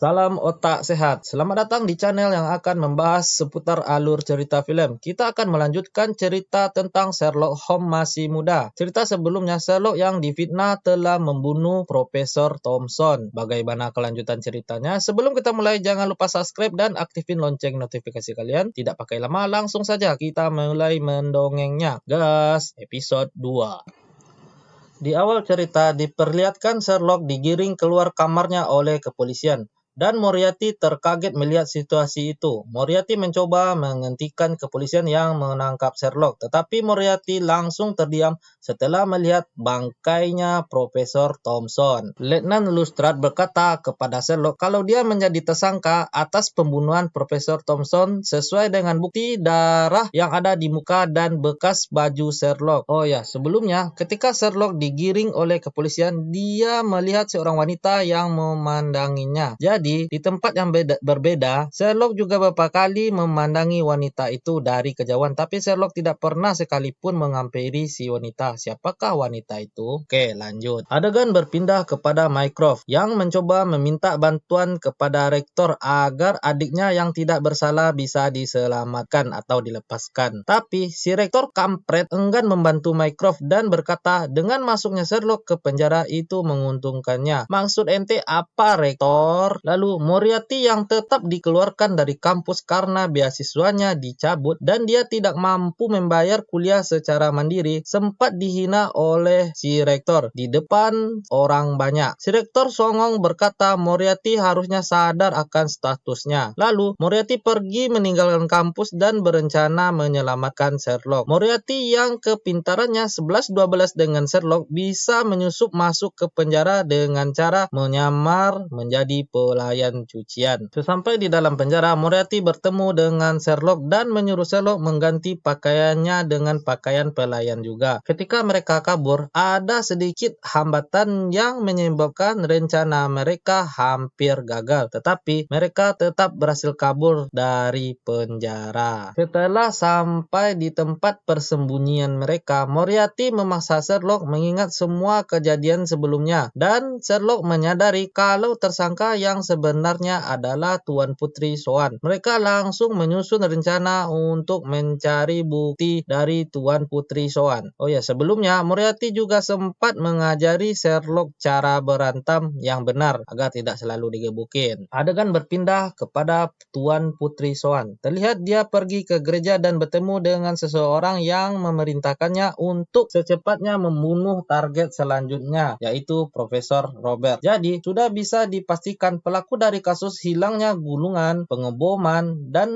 Salam otak sehat. Selamat datang di channel yang akan membahas seputar alur cerita film. Kita akan melanjutkan cerita tentang Sherlock Holmes masih muda. Cerita sebelumnya, Sherlock yang difitnah telah membunuh Profesor Thompson. Bagaimana kelanjutan ceritanya? Sebelum kita mulai, jangan lupa subscribe dan aktifin lonceng notifikasi kalian. Tidak pakai lama, langsung saja kita mulai mendongengnya. Gas, episode 2. Di awal cerita diperlihatkan Sherlock digiring keluar kamarnya oleh kepolisian, dan Moriarty terkaget melihat situasi itu. Moriarty mencoba menghentikan kepolisian yang menangkap Sherlock, tetapi Moriarty langsung terdiam setelah melihat bangkainya Profesor Thompson. Letnan Lestrade berkata kepada Sherlock kalau dia menjadi tersangka atas pembunuhan Profesor Thompson sesuai dengan bukti darah yang ada di muka dan bekas baju Sherlock. Oh ya, sebelumnya ketika Sherlock digiring oleh kepolisian, dia melihat seorang wanita yang memandanginya. Jadi, di tempat yang berbeda, Sherlock juga beberapa kali memandangi wanita itu dari kejauhan, tapi Sherlock tidak pernah sekalipun menghampiri si wanita. Siapakah wanita itu? Oke, lanjut. Adegan berpindah kepada Mycroft yang mencoba meminta bantuan kepada rektor agar adiknya yang tidak bersalah bisa diselamatkan atau dilepaskan. Tapi si rektor kampret enggan membantu Mycroft dan berkata dengan masuknya Sherlock ke penjara itu menguntungkannya. Maksud ente apa, rektor? Lalu Moriarty yang tetap dikeluarkan dari kampus karena beasiswanya dicabut dan dia tidak mampu membayar kuliah secara mandiri sempat dihina oleh si rektor di depan orang banyak. Si rektor songong berkata Moriarty harusnya sadar akan statusnya. Lalu Moriarty pergi meninggalkan kampus dan berencana menyelamatkan Sherlock. Moriarty yang kepintarannya 11-12 dengan Sherlock bisa menyusup masuk ke penjara dengan cara menyamar menjadi pelayan cucian. Sesampai di dalam penjara, Moriarty bertemu dengan Sherlock dan menyuruh Sherlock mengganti pakaiannya dengan pakaian pelayan juga. Ketika mereka kabur, ada sedikit hambatan yang menyebabkan rencana mereka hampir gagal. Tetapi mereka tetap berhasil kabur dari penjara. Setelah sampai di tempat persembunyian mereka, Moriarty memaksa Sherlock mengingat semua kejadian sebelumnya. Dan Sherlock menyadari kalau tersangka yang sebenarnya adalah Tuan Putri Swan. Mereka langsung menyusun rencana untuk mencari bukti dari Tuan Putri Swan. Oh ya, sebelumnya Moriarty juga sempat mengajari Sherlock cara berantam yang benar agar tidak selalu digebukin. Adegan berpindah kepada Tuan Putri Swan. Terlihat dia pergi ke gereja dan bertemu dengan seseorang yang memerintahkannya untuk secepatnya membunuh target selanjutnya, yaitu Profesor Robert. Jadi, sudah bisa dipastikan pelaku dari kasus hilangnya gulungan, pengeboman, dan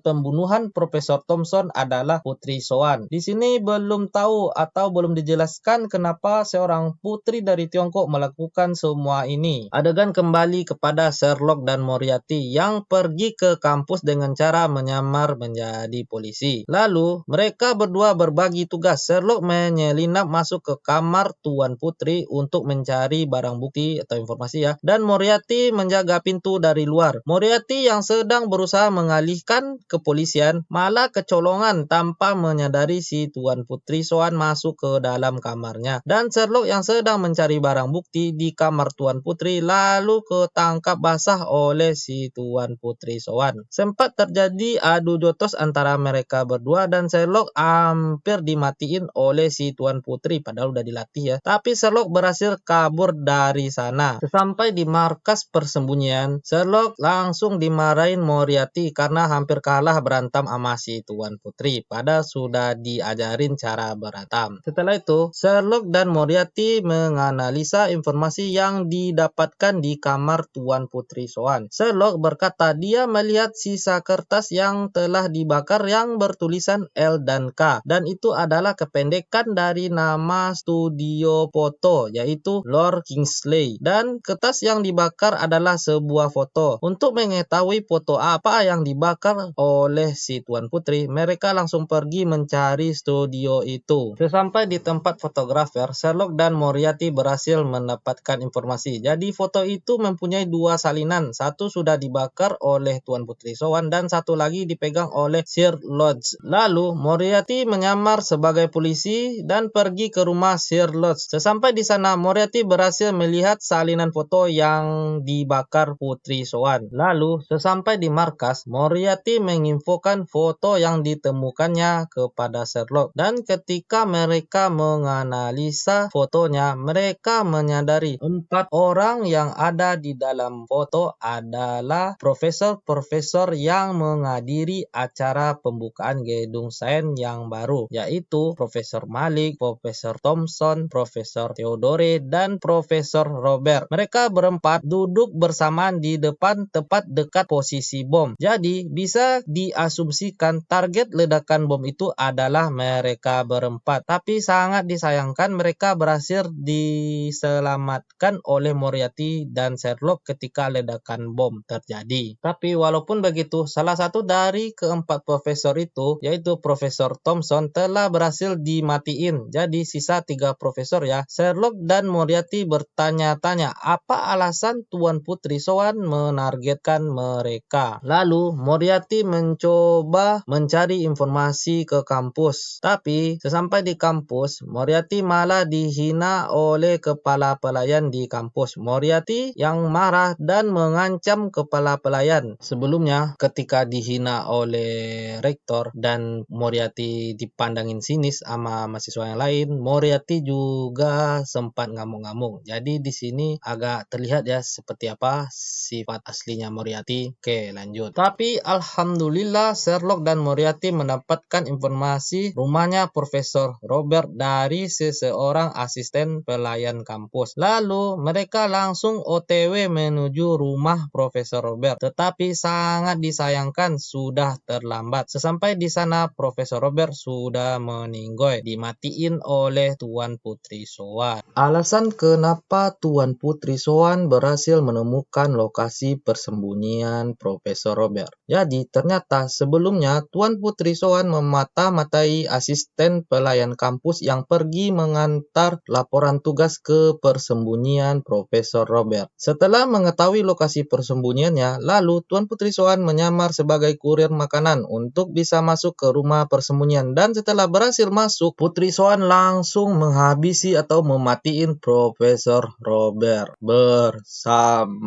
pembunuhan Profesor Thompson adalah Putri Swan. Di sini belum tahu atau belum dijelaskan kenapa seorang putri dari Tiongkok melakukan semua ini. Adegan kembali kepada Sherlock dan Moriarty yang pergi ke kampus dengan cara menyamar menjadi polisi. Lalu, mereka berdua berbagi tugas. Sherlock menyelinap masuk ke kamar Tuan Putri untuk mencari barang bukti atau informasi ya, dan Moriarty menjaga pintu dari luar. Moriarty yang sedang berusaha mengalihkan kepolisian malah kecolongan tanpa menyadari si Tuan Putri Swan masuk ke dalam kamarnya. Dan Sherlock yang sedang mencari barang bukti di kamar Tuan Putri lalu ketangkap basah oleh si Tuan Putri Swan. Sempat terjadi adu jotos antara mereka berdua dan Sherlock hampir dimatiin oleh si Tuan Putri padahal udah dilatih ya. Tapi Sherlock berhasil kabur dari sana. Sesampai di markas persembunyian, Sherlock langsung dimarahin Moriarty karena hampir kalah berantam sama si Tuan Putri padahal sudah diajarin cara berantam. Setelah itu, Sherlock dan Moriarty menganalisa informasi yang didapatkan di kamar Tuan Putri Swan. Sherlock berkata dia melihat sisa kertas yang telah dibakar yang bertulisan L dan K, dan itu adalah kependekan dari nama studio foto, yaitu Lord Kingsley. Dan kertas yang dibakar adalah sebuah foto. Untuk mengetahui foto apa yang dibakar oleh si Tuan Putri, mereka langsung pergi mencari studio itu. Sesampai di tempat fotografer, Sherlock dan Moriarty berhasil mendapatkan informasi. Jadi foto itu mempunyai dua salinan. Satu sudah dibakar oleh Tuan Putri Swan dan satu lagi dipegang oleh Sir Lodge. Lalu Moriarty menyamar sebagai polisi dan pergi ke rumah Sir Lodge. Sesampai di sana, Moriarty berhasil melihat salinan foto yang dibakar membakar Putri Soan. Lalu, sesampai di markas, Moriarty menginfokan foto yang ditemukannya kepada Sherlock. Dan ketika mereka menganalisa fotonya, mereka menyadari 4 orang yang ada di dalam foto adalah profesor-profesor yang menghadiri acara pembukaan gedung sains yang baru, yaitu Profesor Malik, Profesor Thomson, Profesor Theodore, dan Profesor Robert. Mereka berempat duduk bersamaan di depan tepat dekat posisi bom. Jadi, bisa diasumsikan target ledakan bom itu adalah mereka berempat. Tapi sangat disayangkan mereka berhasil diselamatkan oleh Moriarty dan Sherlock ketika ledakan bom terjadi. Tapi walaupun begitu, salah satu dari keempat profesor itu, yaitu Profesor Thomson, telah berhasil dimatiin. Jadi sisa 3 profesor ya. Sherlock dan Moriarty bertanya-tanya apa alasan Tuan Putri Soan menargetkan mereka. Lalu Moriarty mencoba mencari informasi ke kampus. Tapi sesampai di kampus, Moriarty malah dihina oleh kepala pelayan di kampus. Moriarty yang marah dan mengancam kepala pelayan. Sebelumnya ketika dihina oleh rektor dan Moriarty dipandangin sinis sama mahasiswa yang lain, Moriarty juga sempat ngamuk-ngamuk. Jadi di sini agak terlihat ya seperti apa sifat aslinya Moriarty. Oke, lanjut. Tapi alhamdulillah Sherlock dan Moriarty mendapatkan informasi rumahnya Profesor Robert dari seseorang asisten pelayan kampus. Lalu mereka langsung OTW menuju rumah Profesor Robert. Tetapi sangat disayangkan sudah terlambat. Sesampai di sana Profesor Robert sudah meninggoy, dimatiin oleh Tuan Putri Soan. Alasan kenapa Tuan Putri Soan berhasil menemukan lokasi persembunyian Profesor Robert. Jadi ternyata sebelumnya Tuan Putri Soan memata-matai asisten pelayan kampus yang pergi mengantar laporan tugas ke persembunyian Profesor Robert. Setelah mengetahui lokasi persembunyiannya, lalu Tuan Putri Soan menyamar sebagai kurir makanan untuk bisa masuk ke rumah persembunyian. Dan setelah berhasil masuk, Putri Soan langsung menghabisi atau mematiin Profesor Robert. Bersambung.